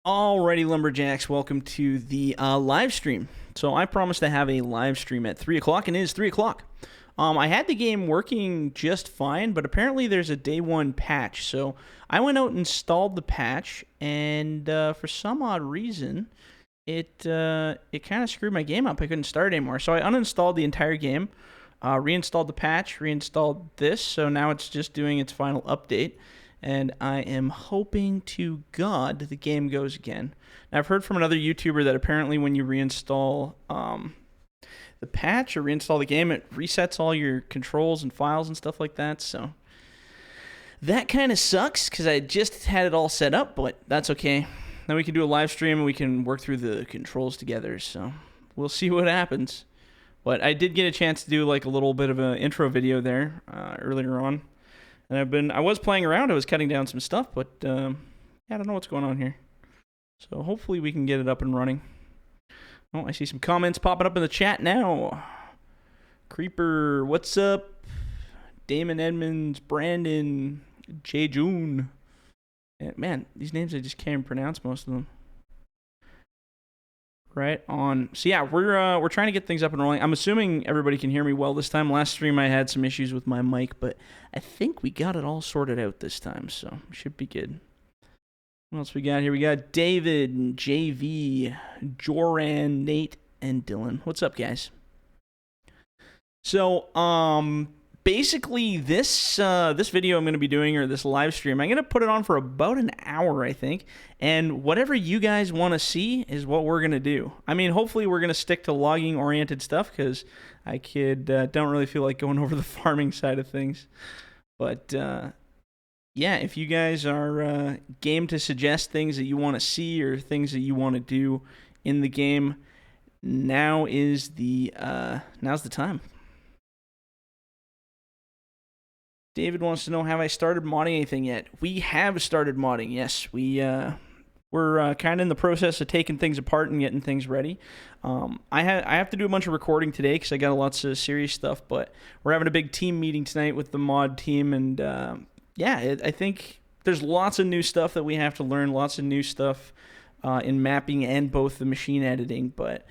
Alrighty, Lumberjacks, welcome to the live stream. So I promised to have a live stream at 3 o'clock, and it is 3 o'clock. I had the game working just fine, but apparently there's a day one patch. So I went out and installed the patch, and for some odd reason, it kind of screwed my game up. I couldn't start anymore. So I uninstalled the entire game, reinstalled the patch, reinstalled this, so now it's just doing its final update. And I am hoping to God the game goes again. Now, I've heard from another YouTuber that apparently when you reinstall the patch or reinstall the game, it resets all your controls and files and stuff like that. So that kind of sucks because I just had it all set up, but that's okay. Now we can do a live stream and we can work through the controls together. So we'll see what happens. But I did get a chance to do like a little bit of an intro video there earlier on. And I was playing around, I was cutting down some stuff, but yeah, I don't know what's going on here. So hopefully we can get it up and running. Oh, I see some comments popping up in the chat now. Creeper, what's up? Damon Edmonds, Brandon, Jay June. And man, these names I just can't even pronounce most of them. Right on. So yeah, we're trying to get things up and rolling. I'm assuming everybody can hear me well this time. Last stream I had some issues with my mic, but I think we got it all sorted out this time, so should be good. What else we got here? We got David, JV, Joran, Nate, and Dylan. What's up, guys? So, basically this video I'm going to be doing, or this live stream, I'm going to put it on for about an hour, I think. And whatever you guys want to see is what we're going to do. I mean, hopefully we're going to stick to logging-oriented stuff because I don't really feel like going over the farming side of things. But, yeah, if you guys are game to suggest things that you want to see or things that you want to do in the game, now's the time. David wants to know, have I started modding anything yet? We have started modding, yes. We're kind of in the process of taking things apart and getting things ready. I have to do a bunch of recording today because I got lots of serious stuff, but we're having a big team meeting tonight with the mod team, and yeah, I think there's lots of new stuff that we have to learn, lots of new stuff in mapping and both the machine editing, but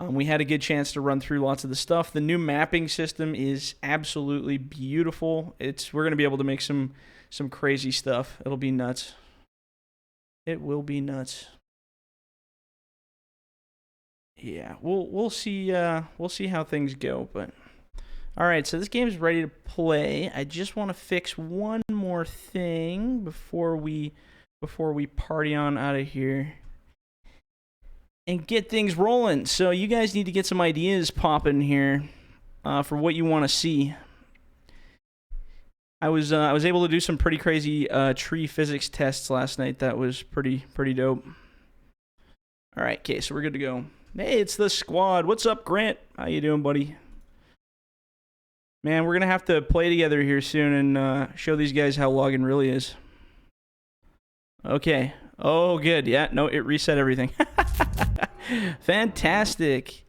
we had a good chance to run through lots of the stuff. The new mapping system is absolutely beautiful. We're going to be able to make some crazy stuff. It'll be nuts. It will be nuts. Yeah, we'll see how things go, but all right, so this game is ready to play. I just want to fix one more thing before we party on out of here and get things rolling. So you guys need to get some ideas popping here for what you want to see. I was able to do some pretty crazy tree physics tests last night. That was pretty dope. All right, okay, so we're good to go. Hey, it's the squad. What's up, Grant? How you doing, buddy? Man, we're gonna have to play together here soon and show these guys how logging really is. Okay. Oh, good. Yeah, no, it reset everything. Fantastic.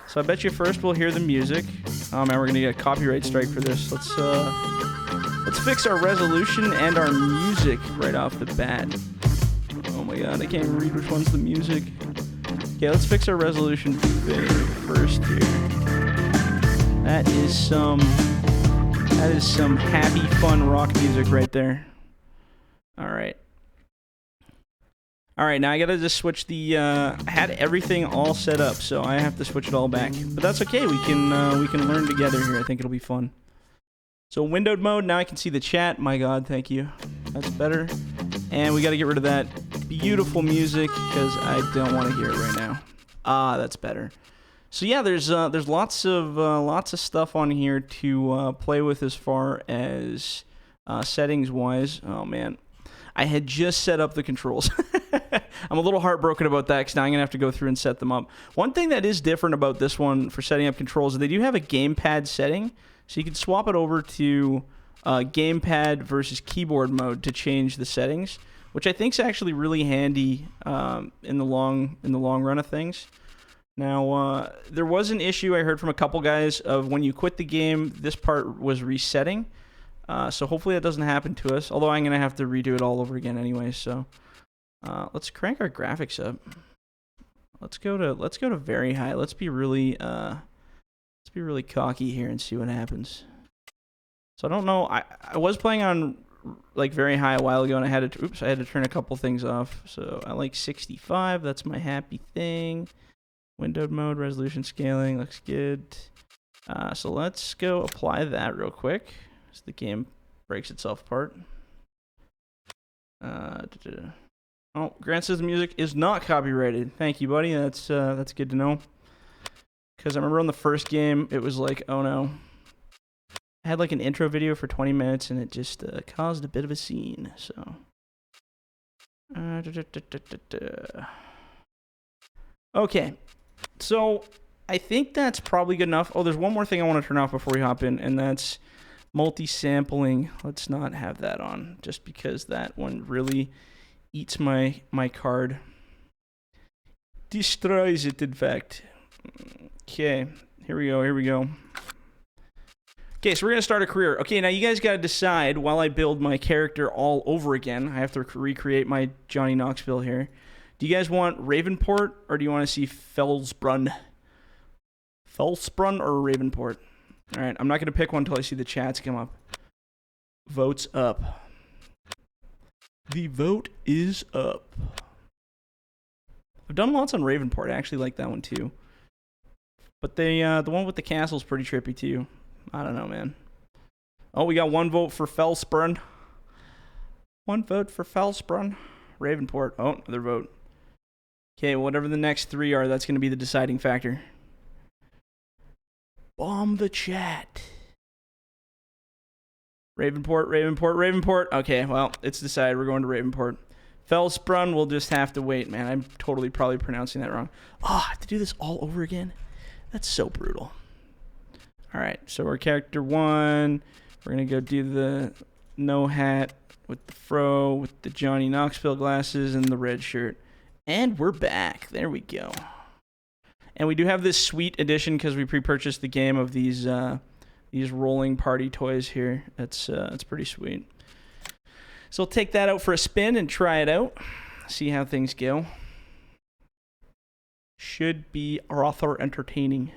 So I bet you first we'll hear the music. Oh man, we're gonna get a copyright strike for this. Let's fix our resolution and our music right off the bat. Oh my god, I can't even read which one's the music. Okay, let's fix our resolution first here. That is some happy, fun rock music right there. All right. All right, now I gotta just switch I had everything all set up, so I have to switch it all back. But that's okay. We can learn together here. I think it'll be fun. So windowed mode. Now I can see the chat. My God, thank you. That's better. And we gotta get rid of that beautiful music because I don't want to hear it right now. Ah, that's better. So yeah, there's lots of stuff on here to play with as far as settings wise. Oh man, I had just set up the controls. I'm a little heartbroken about that because now I'm going to have to go through and set them up. One thing that is different about this one for setting up controls is they do have a gamepad setting. So you can swap it over to gamepad versus keyboard mode to change the settings, which I think is actually really handy in the long run of things. Now, there was an issue I heard from a couple guys of when you quit the game, this part was resetting. So hopefully that doesn't happen to us, although I'm going to have to redo it all over again anyway, so Let's crank our graphics up. Let's go to very high. Let's be really cocky here and see what happens. So I don't know. I was playing on like very high a while ago, and I had to turn a couple things off. So I like 65. That's my happy thing. Windowed mode, resolution scaling looks good. So let's go apply that real quick as the game breaks itself apart. Oh, Grant says the music is not copyrighted. Thank you, buddy. That's good to know. Because I remember on the first game, it was like, oh no. I had like an intro video for 20 minutes, and it just caused a bit of a scene. So, okay. So I think that's probably good enough. Oh, there's one more thing I want to turn off before we hop in, and that's multi-sampling. Let's not have that on, just because that one really eats my card. Destroys it, in fact. Okay, here we go. Okay, so we're going to start a career. Okay, now you guys got to decide while I build my character all over again. I have to recreate my Johnny Knoxville here. Do you guys want Ravenport, or do you want to see Fellsbrunn? Fellsbrunn or Ravenport? All right, I'm not going to pick one until I see the chats come up. Votes up. The vote is up. I've done lots on Ravenport. I actually like that one too. But the one with the castle is pretty trippy too. I don't know, man. Oh, we got one vote for Fellsbrunn. One vote for Fellsbrunn. Ravenport. Oh, another vote. Okay, whatever the next three are, that's going to be the deciding factor. Bomb the chat. Ravenport. Okay, well, it's decided. We're going to Ravenport. Fellsbrunn, we'll just have to wait, man. I'm totally probably pronouncing that wrong. Oh, I have to do this all over again? That's so brutal. All right, so we're character 1. We're going to go do the no hat with the fro, with the Johnny Knoxville glasses, and the red shirt. And we're back. There we go. And we do have this sweet edition because we pre-purchased the game of these rolling party toys here. That's pretty sweet. So we'll take that out for a spin and try it out. See how things go. Should be rather entertaining.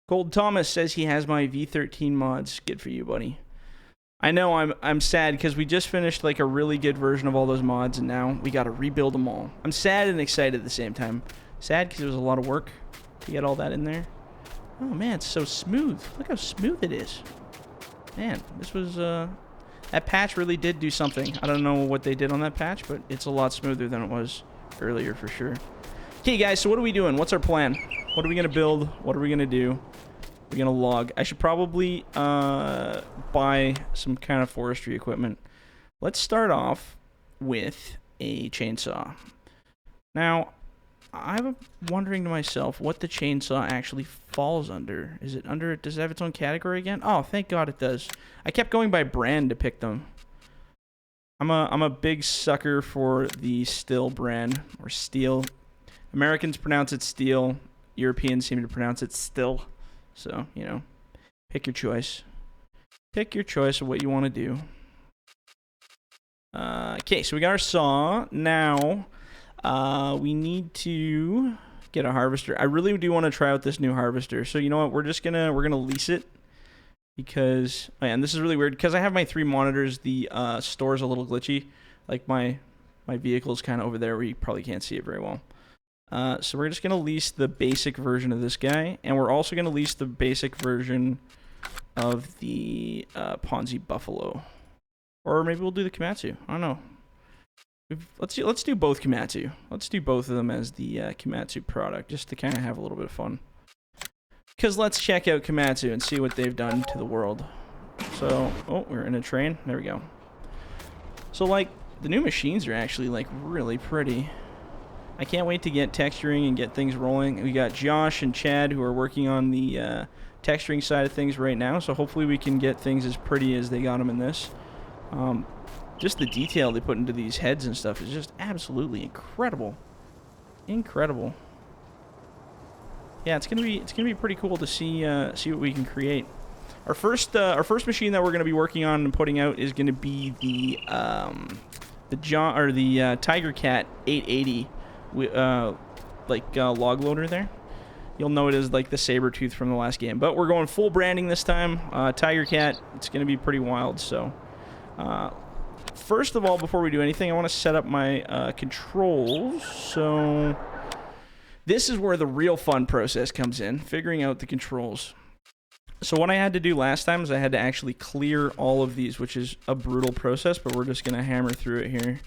Gold Thomas says he has my V13 mods. Good for you, buddy. I know I'm sad because we just finished like a really good version of all those mods, and now we got to rebuild them all. I'm sad and excited at the same time. Sad because it was a lot of work to get all that in there. Oh man, it's so smooth. Look how smooth it is. Man, this was that patch really did do something. I don't know what they did on that patch, but it's a lot smoother than it was earlier for sure. Okay guys, so what are we doing? What's our plan? What are we gonna build? What are we gonna do? We're gonna log. I should probably buy some kind of forestry equipment. Let's start off with a chainsaw. Now, I'm wondering to myself what the chainsaw actually falls under. Is it under? Does it have its own category again? Oh, thank God it does. I kept going by brand to pick them. I'm a big sucker for the Stihl brand, or Steel. Americans pronounce it Steel. Europeans seem to pronounce it Stihl. So, you know, pick your choice. Pick your choice of what you want to do. Okay, so we got our saw. Now, we need to get a harvester. I really do want to try out this new harvester. So, you know what? We're gonna lease it because, and this is really weird because I have my 3 monitors. The store's a little glitchy. Like my vehicle's kind of over there where you probably can't see it very well. So we're just going to lease the basic version of this guy, and we're also going to lease the basic version of the Ponzi Buffalo. Or maybe we'll do the Komatsu. I don't know. Let's do both Komatsu. Let's do both of them as the Komatsu product, just to kind of have a little bit of fun. Because let's check out Komatsu and see what they've done to the world. So, oh, we're in a train. There we go. So, like, the new machines are actually, like, really pretty. I can't wait to get texturing and get things rolling. We got Josh and Chad who are working on the texturing side of things right now, so hopefully we can get things as pretty as they got them in this. Just the detail they put into these heads and stuff is just absolutely incredible. Incredible. Yeah, it's gonna be pretty cool to see what we can create. Our first machine that we're gonna be working on and putting out is gonna be the tigercat 880 log loader there. You'll know it as like the saber tooth from the last game, but we're going full branding this time. Tigercat, it's going to be pretty wild. So first of all, before we do anything, I want to set up my controls. So this is where the real fun process comes in, figuring out the controls. So what I had to do last time is I had to actually clear all of these, which is a brutal process, but we're just going to hammer through it here.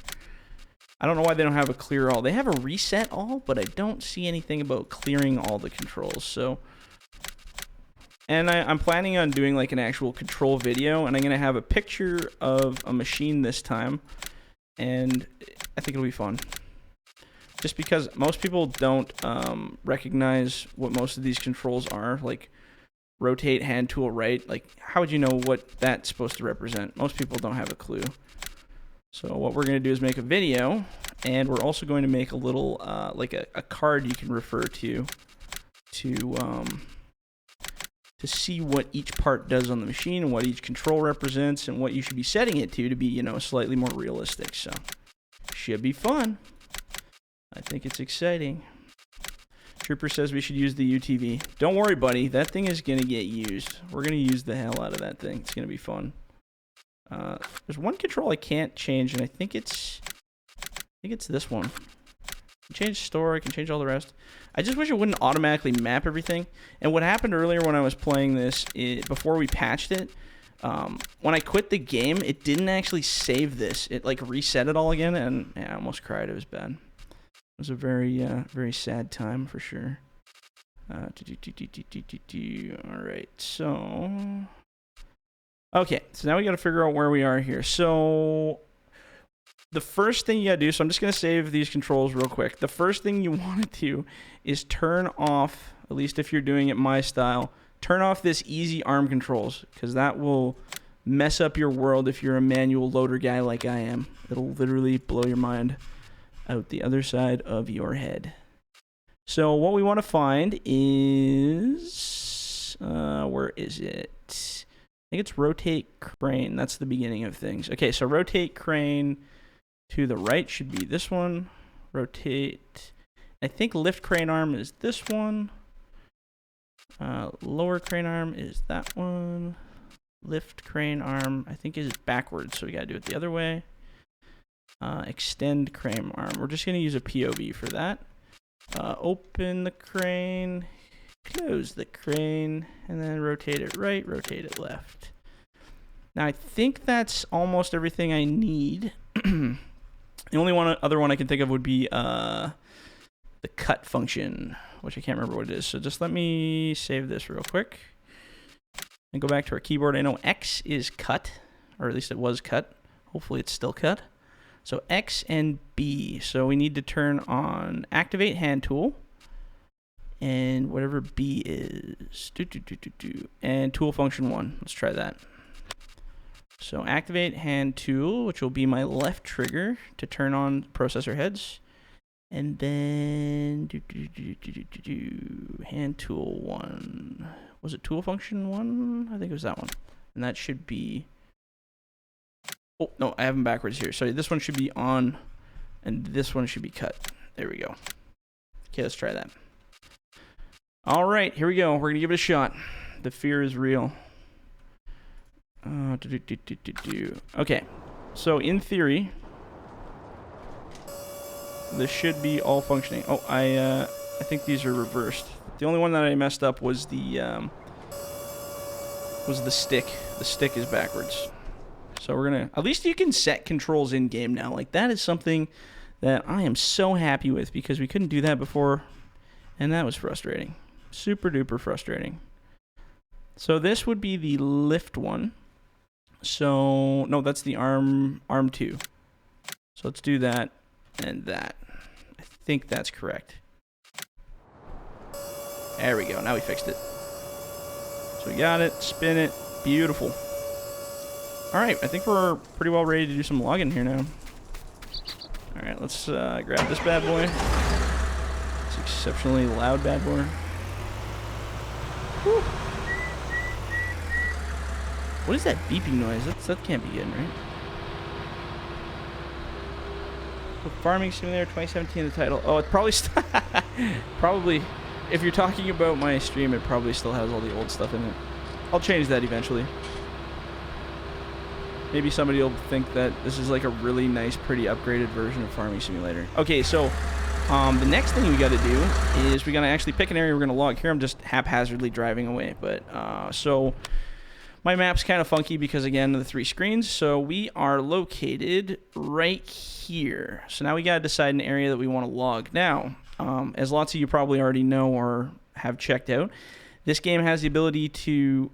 I don't know why they don't have a clear all. They have a reset all, but I don't see anything about clearing all the controls. So, and I'm planning on doing like an actual control video, and I'm going to have a picture of a machine this time, and I think it'll be fun. Just because most people don't recognize what most of these controls are, like rotate, hand tool, right? Like, how would you know what that's supposed to represent? Most people don't have a clue. So what we're going to do is make a video, and we're also going to make a little, like a card you can refer to see what each part does on the machine and what each control represents and what you should be setting it to be, you know, slightly more realistic. So should be fun. I think it's exciting. Trooper says we should use the UTV. Don't worry, buddy. That thing is going to get used. We're going to use the hell out of that thing. It's going to be fun. There's one control I can't change, and I think it's this one. I can change store, I can change all the rest. I just wish it wouldn't automatically map everything. And what happened earlier when I was playing this, before we patched it, when I quit the game, it didn't actually save this. It like reset it all again, and yeah, I almost cried. It was bad. It was a very, very sad time for sure. All right, so... Okay, so now we got to figure out where we are here. So the first thing you got to do, so I'm just going to save these controls real quick. The first thing you want to do is turn off, at least if you're doing it my style, turn off this easy arm controls, because that will mess up your world if you're a manual loader guy like I am. It'll literally blow your mind out the other side of your head. So what we want to find is, where is it? I think it's rotate crane. That's the beginning of things. Okay, so rotate crane to the right should be this one. Rotate. I think lift crane arm is this one. Lower crane arm is that one. Lift crane arm, I think, is backwards, so we got to do it the other way. Extend crane arm. We're just going to use a POV for that. Open the crane. Close the crane, and then rotate it right, rotate it left. Now, I think that's almost everything I need. The only other one I can think of would be the cut function, which I can't remember what it is. So just let me save this real quick and go back to our keyboard. I know X is cut, or at least it was cut. Hopefully it's still cut. So X and B. So we need to turn on activate hand tool. And whatever B is, and tool function 1. Let's try that. So activate hand tool, which will be my left trigger to turn on processor heads, and then hand tool 1. Was it tool function 1? I think it was that one, and that should be. Oh no, I have them backwards here. Sorry, this one should be on, and this one should be cut. There we go. Okay, let's try that. All right, here we go. We're going to give it a shot. The fear is real. Okay, so in theory, this should be all functioning. Oh, I think these are reversed. The only one that I messed up was the stick. The stick is backwards. So we're going to... At least you can set controls in-game now. Like, that is something that I am so happy with, because we couldn't do that before, and that was frustrating. Super duper frustrating. So this would be the lift one. So no, that's the arm 2. So let's do that and that. I think that's correct. There we go. Now we fixed it. So we got it. Spin it. Beautiful. All right, I think we're pretty well ready to do some logging here now. All right, let's grab this bad boy. It's exceptionally loud bad boy. Whew. What is that beeping noise? That can't be good, right? With Farming Simulator 2017 in the title. Oh, it probably probably, if you're talking about my stream, it probably still has all the old stuff in it. I'll change that eventually. Maybe somebody will think that this is like a really nice, pretty upgraded version of Farming Simulator. Okay, so the next thing we got to do is we got to actually pick an area we're going to log. Here I'm just haphazardly driving away, but so my map's kind of funky because, again, of the 3 screens. So we are located right here. So now we got to decide an area that we want to log. Now, as lots of you probably already know or have checked out, this game has the ability to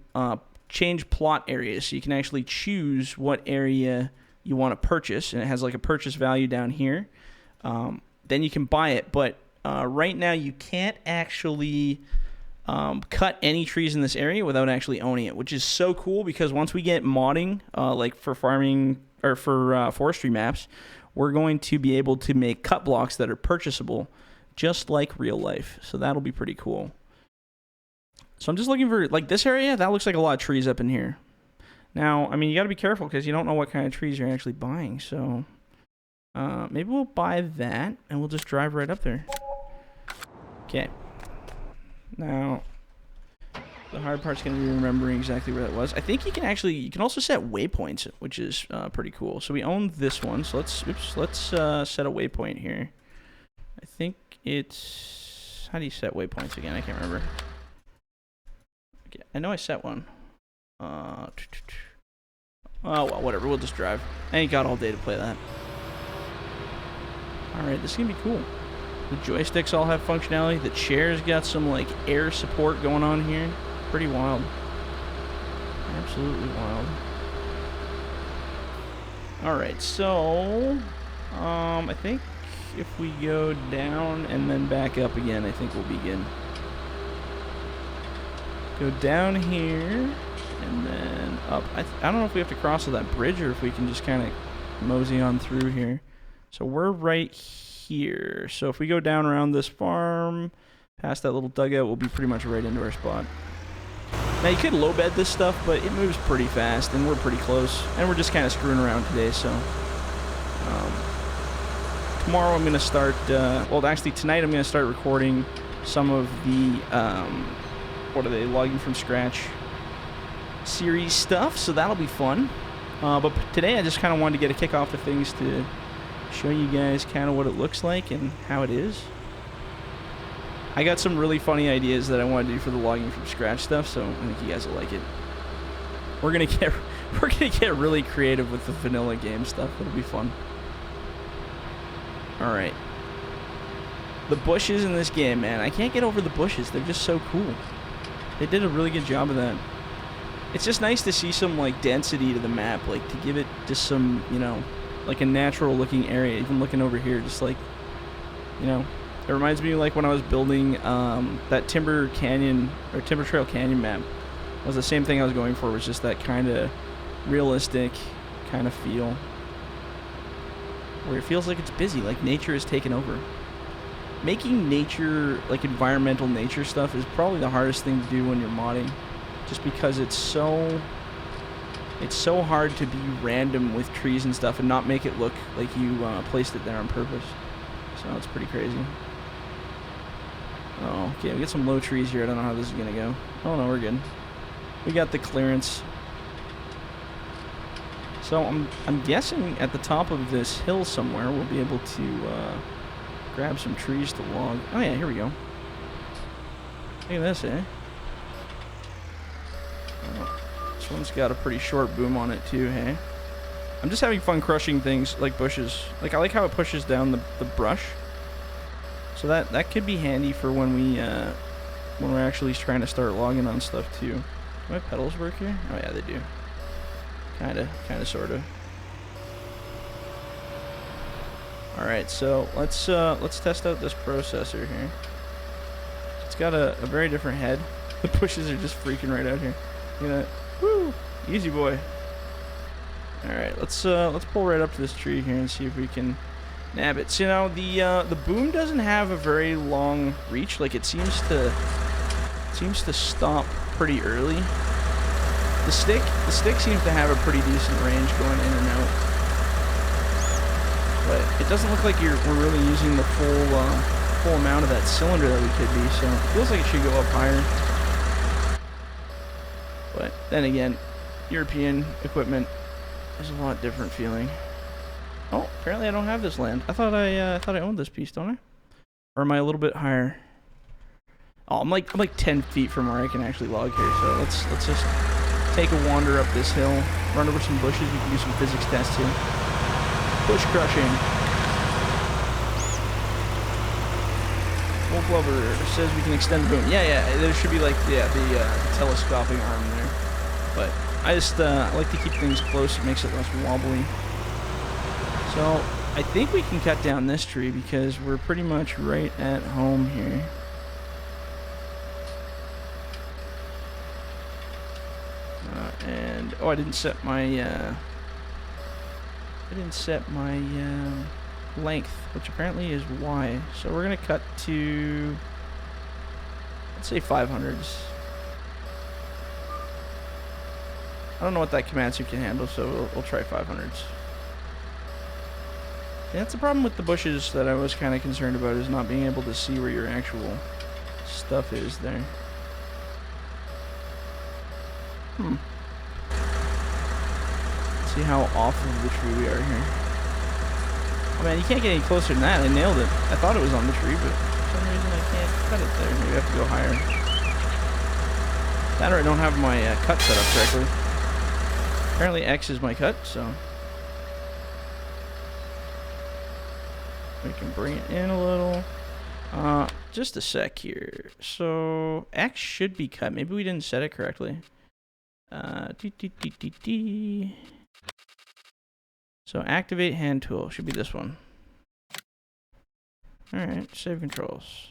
change plot areas. So you can actually choose what area you want to purchase, and it has like a purchase value down here. Then you can buy it, but right now you can't actually cut any trees in this area without actually owning it, which is so cool because once we get modding, like for farming or for forestry maps, we're going to be able to make cut blocks that are purchasable just like real life. So that'll be pretty cool. So I'm just looking for, like, this area, that looks like a lot of trees up in here. Now, I mean, you got to be careful because you don't know what kind of trees you're actually buying. So maybe we'll buy that and we'll just drive right up there. Okay. Now, the hard part's going to be remembering exactly where that was. I think you can also set waypoints, which is pretty cool. So we own this one. So let's set a waypoint here. I think it's, how do you set waypoints again? I can't remember. Okay, I know I set one. Oh, well, whatever. We'll just drive. I ain't got all day to play that. Alright, this is going to be cool. The joysticks all have functionality. The chair's got some, like, air support going on here. Pretty wild. Absolutely wild. Alright, so I think if we go down and then back up again, I think we'll begin. Go down here and then up. I don't know if we have to cross that bridge or if we can just kind of mosey on through here. So we're right here. So if we go down around this farm, past that little dugout, we'll be pretty much right into our spot. Now you could low bed this stuff, but it moves pretty fast and we're pretty close. And we're just kind of screwing around today, so. Tomorrow I'm going to start, well actually tonight I'm going to start recording some of the, what are they, logging from scratch series stuff, so that'll be fun. But today I just kind of wanted to get a kickoff to things to show you guys kind of what it looks like and how it is. I got some really funny ideas that I want to do for the logging from scratch stuff, so I think you guys will like it. We're gonna get really creative with the vanilla game stuff. It'll be fun. All right. The bushes in this game, man, I can't get over the bushes. They're just so cool. They did a really good job of that. It's just nice to see some, like, density to the map, like, to give it just some, you know, like a natural looking area. Even looking over here, just like, you know, it reminds me of like when I was building that Timber Canyon or Timber Trail Canyon map. It was the same thing I was going for, was just that kind of realistic kind of feel where it feels like it's busy, like nature is taken over. Making nature, like environmental nature stuff, is probably the hardest thing to do when you're modding, just because it's so hard to be random with trees and stuff and not make it look like you placed it there on purpose. So it's pretty crazy. Oh, okay, we got some low trees here. I don't know how this is gonna go. Oh no, we're good. We got the clearance. So I'm guessing at the top of this hill somewhere we'll be able to grab some trees to log. Oh yeah, here we go. Look at this, eh? Oh, this one's got a pretty short boom on it too, hey? I'm just having fun crushing things like bushes. Like, I like how it pushes down the brush. So that could be handy for when we're actually trying to start logging on stuff too. Do my pedals work here? Oh yeah, they do. Kinda, sorta. All right, so let's test out this processor here. It's got a very different head. The bushes are just freaking right out here. Look at that. Woo! Easy boy. All right, let's pull right up to this tree here and see if we can nab it. So, you know, the boom doesn't have a very long reach. Like, it seems to stop pretty early. The stick seems to have a pretty decent range going in and out. But it doesn't look like we're really using the full amount of that cylinder that we could be, so it feels like it should go up higher. But then again, European equipment is a lot different feeling. Oh, apparently I don't have this land. I thought I owned this piece, don't I? Or am I a little bit higher? Oh, I'm like 10 feet from where I can actually log here. So let's just take a wander up this hill, run over some bushes. We can do some physics tests here. Bush crushing. Wolf Lover says we can extend the boom. Yeah, there should be like the telescoping arm there. But I just like to keep things close. It makes it less wobbly. So I think we can cut down this tree because we're pretty much right at home here. And oh, I didn't set my length, which apparently is Y. So we're gonna cut to, let's say 500s. I don't know what that command suit can handle, so we'll try 500s. Yeah, that's the problem with the bushes that I was kind of concerned about, is not being able to see where your actual stuff is there. Let's see how off of the tree we are here. Oh man, you can't get any closer than that. I nailed it. I thought it was on the tree, but for some reason I can't cut it there. Maybe I have to go higher. That or I don't have my cut set up correctly. Apparently X is my cut, so we can bring it in a little. Just a sec here. So X should be cut. Maybe we didn't set it correctly. So activate hand tool should be this one. All right, save controls.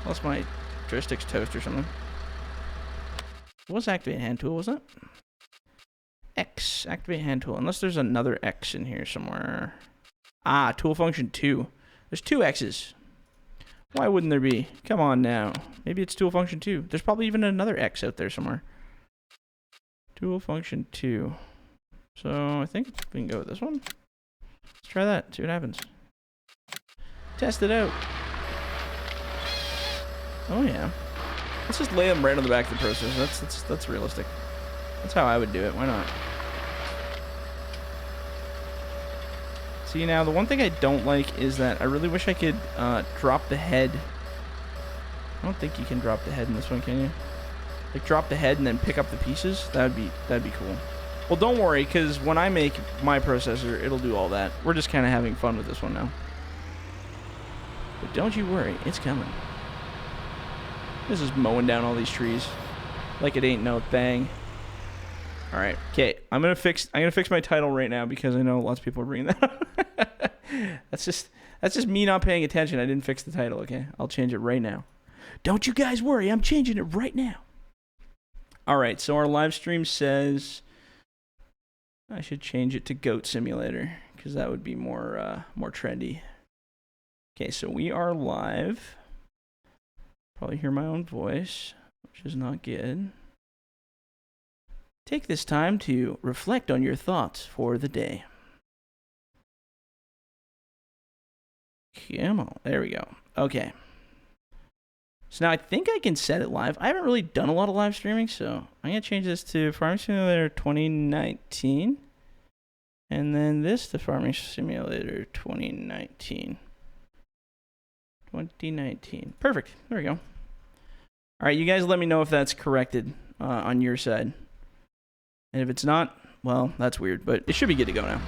Lost my joystick's toast or something. What was activate hand tool? Was that X? Activate hand tool. Unless there's another X in here somewhere. Ah, tool function 2. There's 2 X's. Why wouldn't there be? Come on now. Maybe it's tool function 2. There's probably even another X out there somewhere. Tool function 2. So I think we can go with this one. Let's try that. See what happens. Test it out. Oh yeah. Let's just lay them right on the back of the processor. That's realistic. That's how I would do it. Why not? See, now the one thing I don't like is that I really wish I could drop the head. I don't think you can drop the head in this one, can you? Like drop the head and then pick up the pieces. That'd be cool. Well, don't worry, because when I make my processor, it'll do all that. We're just kind of having fun with this one now. But don't you worry, it's coming. This is mowing down all these trees like it ain't no thing. All right, okay. I'm gonna fix my title right now because I know lots of people are bringing that up. That's just me not paying attention. I didn't fix the title. Okay, I'll change it right now. Don't you guys worry. I'm changing it right now. All right. So our live stream says I should change it to Goat Simulator because that would be more trendy. Okay, so we are live. Probably hear my own voice, which is not good. Take this time to reflect on your thoughts for the day. Come on. There we go. Okay. So now I think I can set it live. I haven't really done a lot of live streaming, so I'm going to change this to Farming Simulator 2019. And then this to Farming Simulator 2019. 2019. Perfect. There we go. All right, you guys let me know if that's corrected on your side. And if it's not, well, that's weird, but it should be good to go now.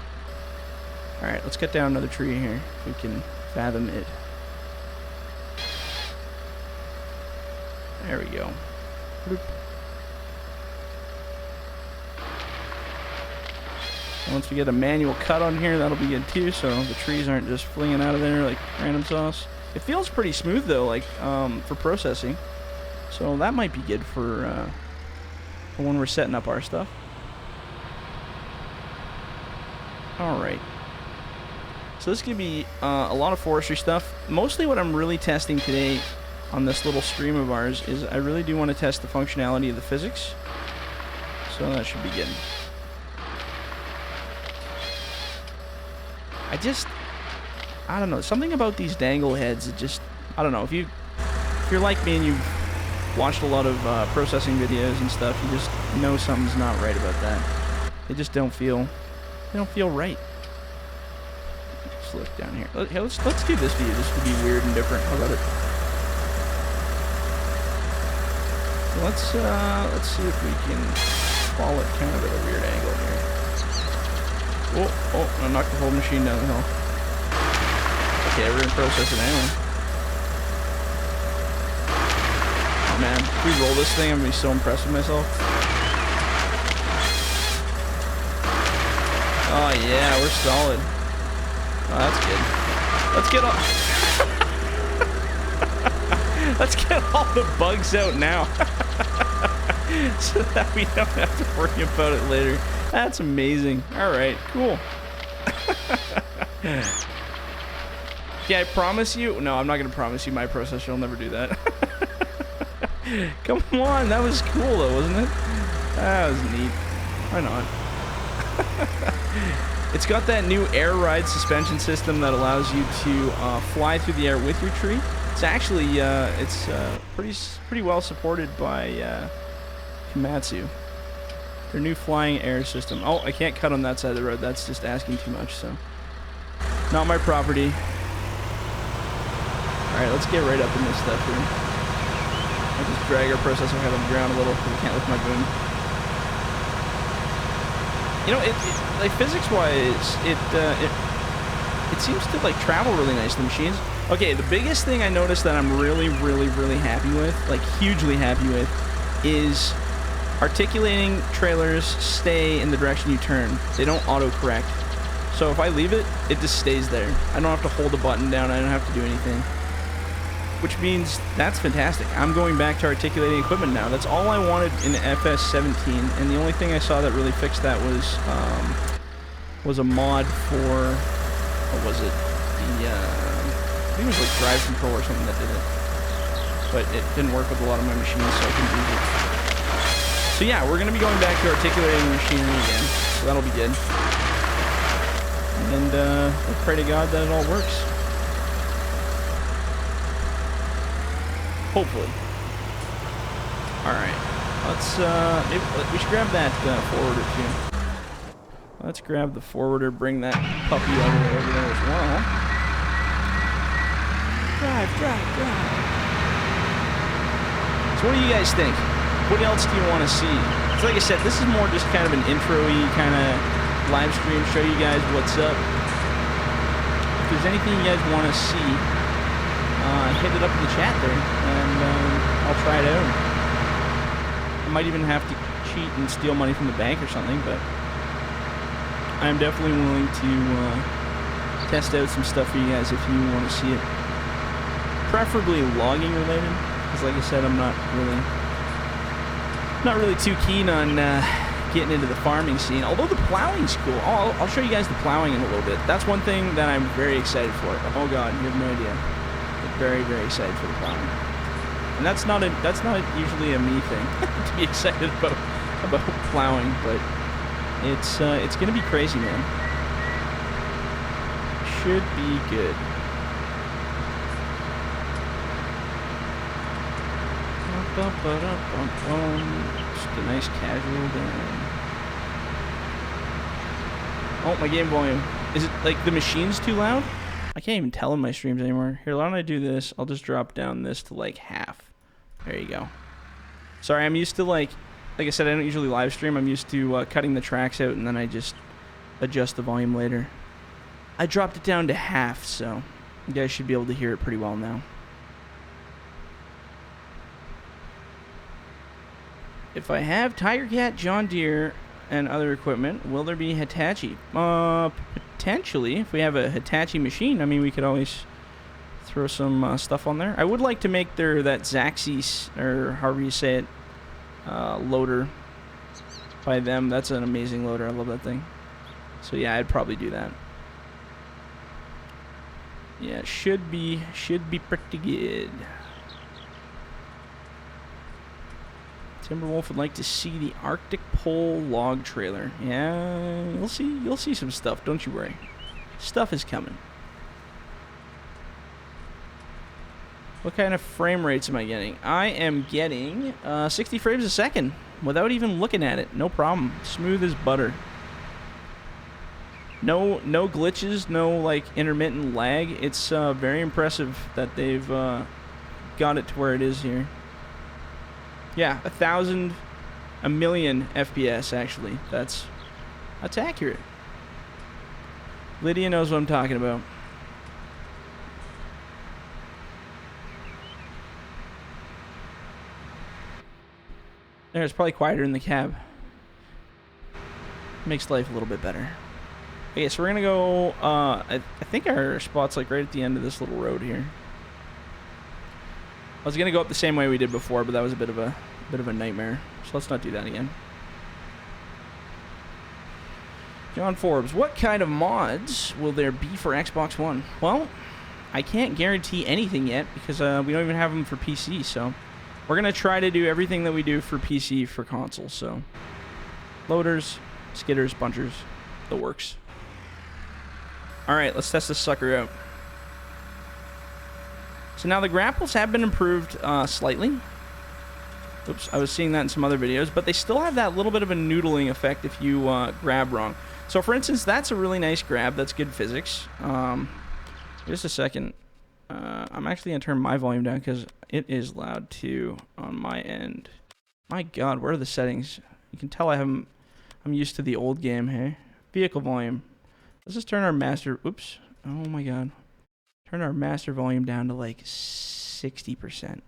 All right, let's cut down another tree here if we can fathom it. There we go. Bloop. Once we get a manual cut on here, that'll be good too, so the trees aren't just flinging out of there like random sauce. It feels pretty smooth though, like for processing. So that might be good for when we're setting up our stuff. Alright. So this could be a lot of forestry stuff. Mostly what I'm really testing today on this little stream of ours is I really do want to test the functionality of the physics. So that should be good. I don't know, something about these dangle heads, it just, I don't know, if you're like me and you've watched a lot of processing videos and stuff, you just know something's not right about that. They just don't feel right. Let's look down here. Let's do this view. This would be weird and different. How about it? Let's see if we can fall it kind of at a weird angle here. Oh, I knocked the whole machine down the hill. Okay, we're gonna process it anyway. Oh man, if we roll this thing, I'm gonna be so impressed with myself. Oh yeah, we're solid. Oh, that's good. Let's get all the bugs out now. So that we don't have to worry about it later. That's amazing. Alright, cool. Yeah, I promise you. No, I'm not going to promise you my processor will never do that. Come on, that was cool though, wasn't it? That was neat. Why not? It's got that new air ride suspension system that allows you to fly through the air with your tree. It's actually pretty well supported by Komatsu. Their new flying air system. Oh, I can't cut on that side of the road. That's just asking too much. So, not my property. All right, let's get right up in this stuff here. I'll just drag our processor head on the ground a little because I can't lift my boom. You know, like physics-wise, it seems to like travel really nice. The machines. Okay, the biggest thing I noticed that I'm really happy with, like hugely happy with, is articulating trailers stay in the direction you turn. They don't auto-correct. So if I leave it, it just stays there. I don't have to hold the button down. I don't have to do anything. Which means that's fantastic. I'm going back to articulating equipment now. That's all I wanted in FS17, and the only thing I saw that really fixed that was a mod for, what was it? The I think it was like drive control or something that did it. But it didn't work with a lot of my machines, so I couldn't use it. So yeah, we're going to be going back to articulating machinery again, so that'll be good. And we'll pray to God that it all works. Hopefully. Alright, maybe we should grab that forwarder too. Let's grab the forwarder, bring that puppy all the way over there as well. Drive. So what do you guys think? What else do you want to see? So like I said, this is more just kind of an intro-y kind of live stream, show you guys what's up. If there's anything you guys want to see, hit it up in the chat there, and I'll try it out. I might even have to cheat and steal money from the bank or something, but I'm definitely willing to test out some stuff for you guys if you want to see it. Preferably logging related, because like I said, I'm not really too keen on getting into the farming scene. Although the plowing's cool. I'll show you guys the plowing in a little bit. That's one thing that I'm very excited for. Oh god, you have no idea. I'm very excited for the plowing. And that's not usually a me thing to be excited about plowing, but it's gonna be crazy, man. Should be good. Just a nice casual down. Oh, my game volume. Is it like the machine's too loud? I can't even tell in my streams anymore. Here, why don't I do this? I'll just drop down this to like half. There you go. Sorry, I'm used to like I said, I don't usually live stream. I'm used to cutting the tracks out and then I just adjust the volume later. I dropped it down to half, so you guys should be able to hear it pretty well now. If I have tigercat, John Deere, and other equipment, will there be Hitachi? Potentially. If we have a Hitachi machine, I mean, we could always throw some stuff on there. I would like to make that Zaxxi, or however you say it, loader by them. That's an amazing loader. I love that thing. So yeah, I'd probably do that. Yeah, it should be pretty good. Timberwolf would like to see the Arctic Pole log trailer. Yeah, you'll see some stuff. Don't you worry. Stuff is coming. What kind of frame rates am I getting? I am getting 60 frames a second without even looking at it. No problem. Smooth as butter. No glitches, no like intermittent lag. It's very impressive that they've got it to where it is here. Yeah, 1,000, a million FPS actually. That's accurate. Lydia knows what I'm talking about. There, it's probably quieter in the cab. Makes life a little bit better. Okay, so we're gonna go. I think our spot's like right at the end of this little road here. I was gonna go up the same way we did before, but that was a bit of a nightmare. So let's not do that again. John Forbes, what kind of mods will there be for Xbox One? Well, I can't guarantee anything yet because we don't even have them for PC. So we're gonna try to do everything that we do for PC for console. So loaders, skidders, bunchers, the works. All right, let's test this sucker out. So now the grapples have been improved slightly. Oops, I was seeing that in some other videos, but they still have that little bit of a noodling effect if you grab wrong. So for instance, that's a really nice grab. That's good physics. Just a second. I'm actually going to turn my volume down because it is loud too on my end. My God, where are the settings? You can tell I'm used to the old game here. Vehicle volume. Let's just turn our master. Oops. Oh my God. Turn our master volume down to like 60%.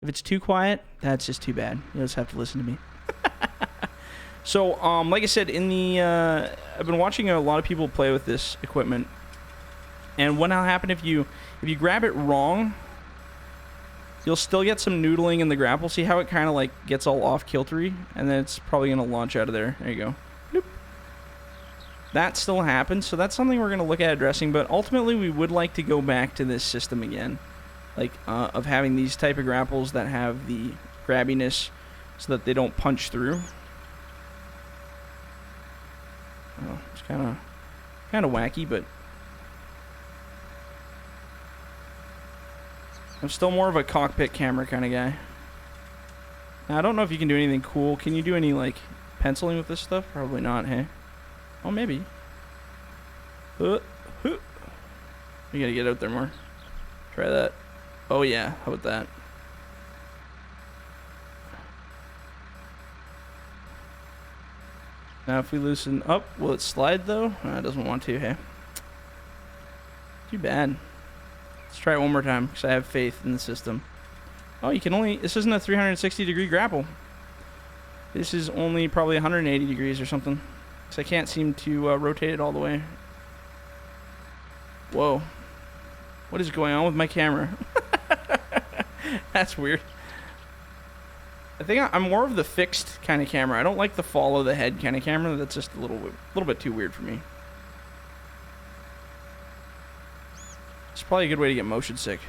If it's too quiet, that's just too bad. You'll just have to listen to me. So, like I said, I've been watching a lot of people play with this equipment, and what'll happen if you grab it wrong, you'll still get some noodling in the grapple. See how it kind of like gets all off kiltery, and then it's probably gonna launch out of there. There you go. Bloop. That still happens, so that's something we're gonna look at addressing. But ultimately, we would like to go back to this system again, like of having these type of grapples that have the grabbiness, so that they don't punch through. Oh, it's kind of wacky, but I'm still more of a cockpit camera kind of guy. Now, I don't know if you can do anything cool. Can you do any like penciling with this stuff? Probably not, hey? Oh, maybe. You gotta get out there more. Try that. Oh yeah, how about that? Now if we loosen up, will it slide though? No, it doesn't want to, hey? Too bad. Let's try it one more time, because I have faith in the system. Oh, you can only... This isn't a 360-degree grapple. This is only probably 180 degrees or something. Because I can't seem to rotate it all the way. Whoa. What is going on with my camera? That's weird. I think I'm more of the fixed kind of camera. I don't like the follow the head kind of camera. That's just a little bit too weird for me. It's probably a good way to get motion sick.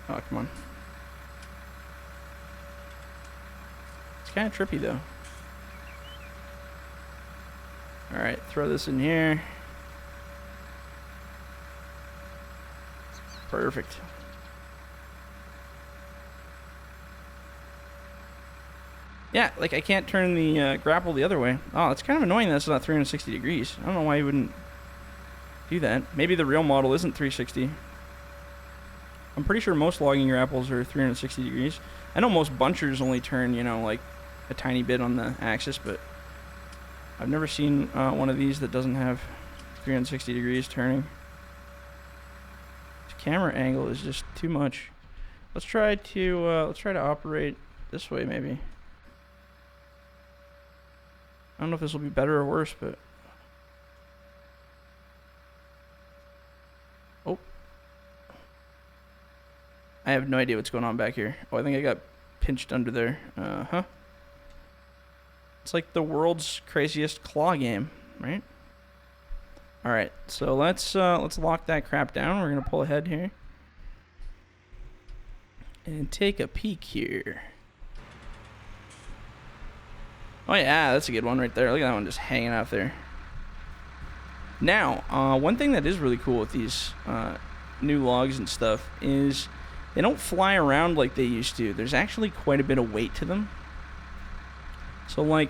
Oh, come on. It's kind of trippy though. All right, throw this in here. Perfect. Yeah, like I can't turn the grapple the other way. Oh, it's kind of annoying that it's not 360 degrees. I don't know why you wouldn't do that. Maybe the real model isn't 360. I'm pretty sure most logging grapples are 360 degrees. I know most bunchers only turn, you know, like a tiny bit on the axis, but I've never seen one of these that doesn't have 360 degrees turning. This camera angle is just too much. Let's try to operate this way maybe. I don't know if this will be better or worse, but... Oh. I have no idea what's going on back here. Oh, I think I got pinched under there. Uh-huh. It's like the world's craziest claw game, right? Alright, so let's lock that crap down. We're going to pull ahead here. And take a peek here. Oh yeah, that's a good one right there. Look at that one just hanging out there. Now, one thing that is really cool with these new logs and stuff is they don't fly around like they used to. There's actually quite a bit of weight to them. So, like,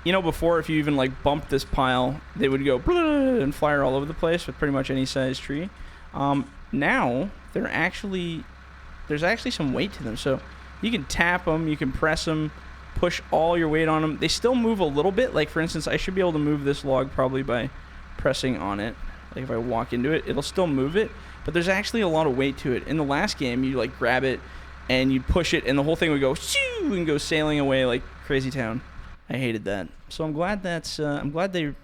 you know, before, if you even, like, bumped this pile, they would go and fly all over the place with pretty much any size tree. Now, there's actually some weight to them. So, you can tap them, you can press them, push all your weight on them. They still move a little bit. Like, for instance, I should be able to move this log probably by pressing on it. Like, if I walk into it, it'll still move it. But there's actually a lot of weight to it. In the last game, you, like, grab it, and you'd push it, and the whole thing would go shoo and go sailing away like crazy town. I hated that. So I'm glad that's I'm glad they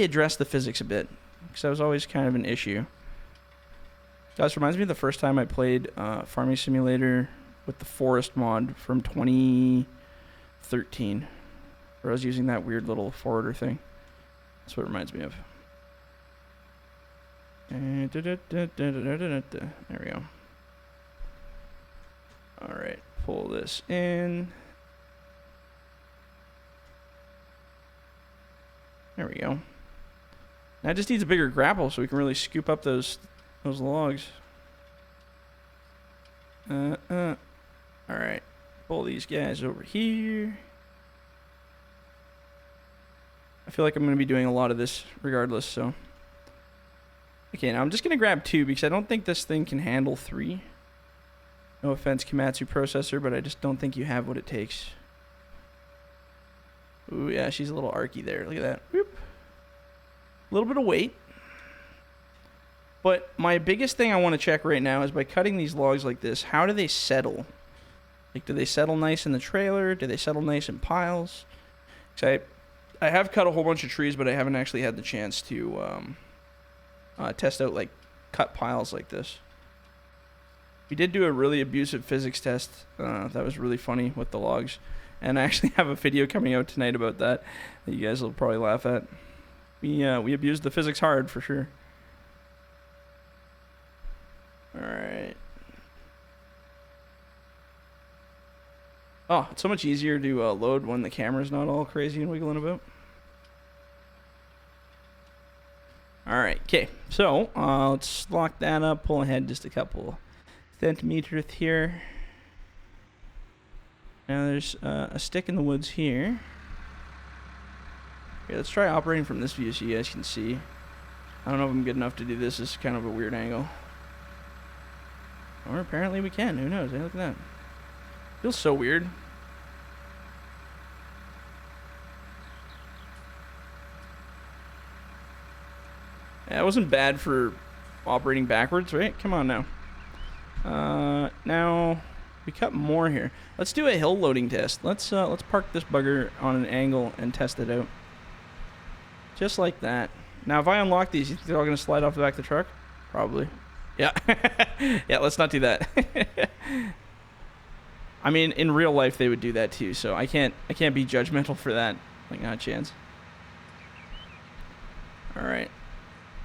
addressed the physics a bit, because that was always kind of an issue. Guys, reminds me of the first time I played Farming Simulator with the Forest mod from 2013, where I was using that weird little forwarder thing. That's what it reminds me of. There we go. Alright, pull this in. There we go. Now it just needs a bigger grapple so we can really scoop up those logs. Alright, pull these guys over here. I feel like I'm going to be doing a lot of this regardless, so. Okay, now I'm just going to grab 2 because I don't think this thing can handle 3. No offense, Komatsu processor, but I just don't think you have what it takes. Ooh, yeah, she's a little archy there. Look at that. Whoop. A little bit of weight. But my biggest thing I want to check right now is by cutting these logs like this, how do they settle? Like, do they settle nice in the trailer? Do they settle nice in piles? Because I have cut a whole bunch of trees, but I haven't actually had the chance to test out, like, cut piles like this. We did do a really abusive physics test. That was really funny with the logs. And I actually have a video coming out tonight about that you guys will probably laugh at. We abused the physics hard, for sure. Alright. Oh, it's so much easier to load when the camera's not all crazy and wiggling about. Alright, okay. So, let's lock that up, pull ahead just a couple centimeters here. Now there's a stick in the woods here. Okay, let's try operating from this view so you guys can see. I don't know if I'm good enough to do this. This is kind of a weird angle. Or apparently we can. Who knows? Hey, look at that. Feels so weird. Yeah, it wasn't bad for operating backwards, right? Come on now. Now we cut more here. Let's do a hill loading test. Let's park this bugger on an angle and test it out. Just like that. Now, if I unlock these, you think they're all gonna slide off the back of the truck? Probably. Yeah. Yeah. Let's not do that. I mean, in real life, they would do that too. So I can't be judgmental for that. Like, not a chance. All right.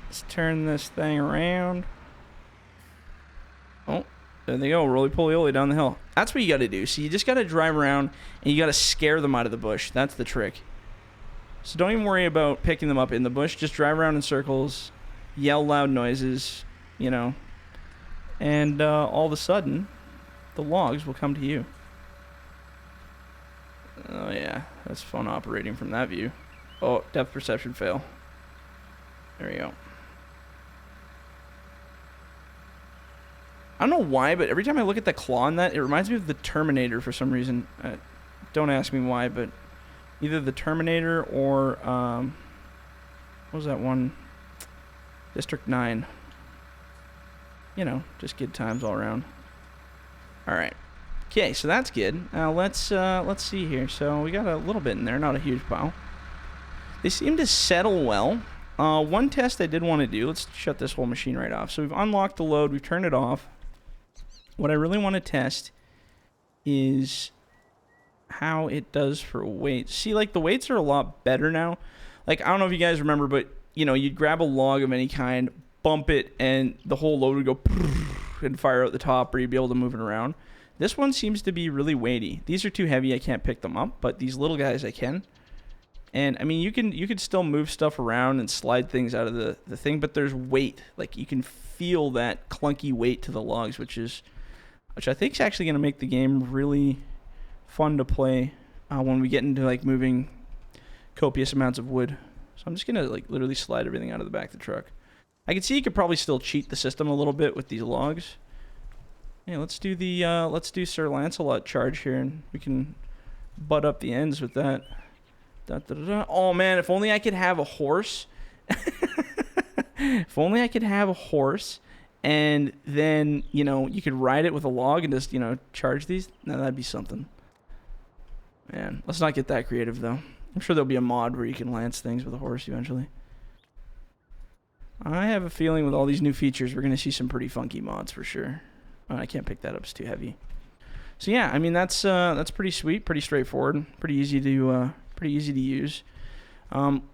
Let's turn this thing around. Oh, there they go. Roly-poly-oly down the hill. That's what you got to do. So you just got to drive around and you got to scare them out of the bush. That's the trick. So don't even worry about picking them up in the bush. Just drive around in circles, yell loud noises, you know, and all of a sudden, the logs will come to you. Oh, yeah. That's fun operating from that view. Oh, depth perception fail. There we go. I don't know why, but every time I look at the claw on that, it reminds me of the Terminator for some reason. Don't ask me why, but either the Terminator or, what was that one? District 9. You know, just good times all around. Alright. Okay, so that's good. Now let's see here. So we got a little bit in there, not a huge pile. They seem to settle well. One test I did want to do, let's shut this whole machine right off. So we've unlocked the load, we've turned it off. What I really want to test is how it does for weights. See, like, the weights are a lot better now. Like, I don't know if you guys remember, but, you know, you'd grab a log of any kind, bump it, and the whole load would go and fire out the top, or you'd be able to move it around. This one seems to be really weighty. These are too heavy, I can't pick them up, but these little guys I can. And I mean, you can still move stuff around and slide things out of the thing, but there's weight. Like you can feel that clunky weight to the logs, which I think is actually going to make the game really fun to play when we get into like moving copious amounts of wood. So I'm just going to like literally slide everything out of the back of the truck. I can see you could probably still cheat the system a little bit with these logs. Yeah, let's do Sir Lancelot charge here, and we can butt up the ends with that. Da, da, da, da. Oh man, if only I could have a horse. If only I could have a horse, and then, you know, you could ride it with a log and just, you know, charge these. Now that'd be something. Man, let's not get that creative though. I'm sure there'll be a mod where you can lance things with a horse eventually. I have a feeling with all these new features, we're gonna see some pretty funky mods for sure. Oh, I can't pick that up; it's too heavy. So yeah, I mean that's pretty sweet, pretty straightforward, pretty easy to use.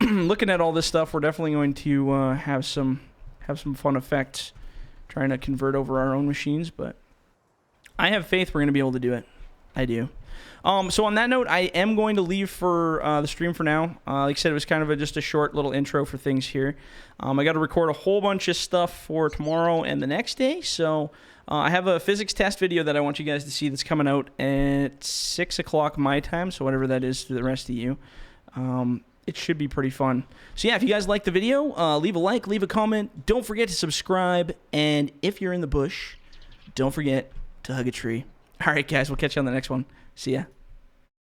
Looking at all this stuff, we're definitely going to have some fun effects trying to convert over our own machines, but I have faith we're going to be able to do it. I do. So on that note, I am going to leave for the stream for now. Like I said, it was kind of just a short little intro for things here. I got to record a whole bunch of stuff for tomorrow and the next day, so I have a physics test video that I want you guys to see that's coming out at 6 o'clock my time, so whatever that is to the rest of you. It should be pretty fun. So yeah, if you guys like the video, leave a like, leave a comment. Don't forget to subscribe. And if you're in the bush, don't forget to hug a tree. All right, guys, we'll catch you on the next one. See ya.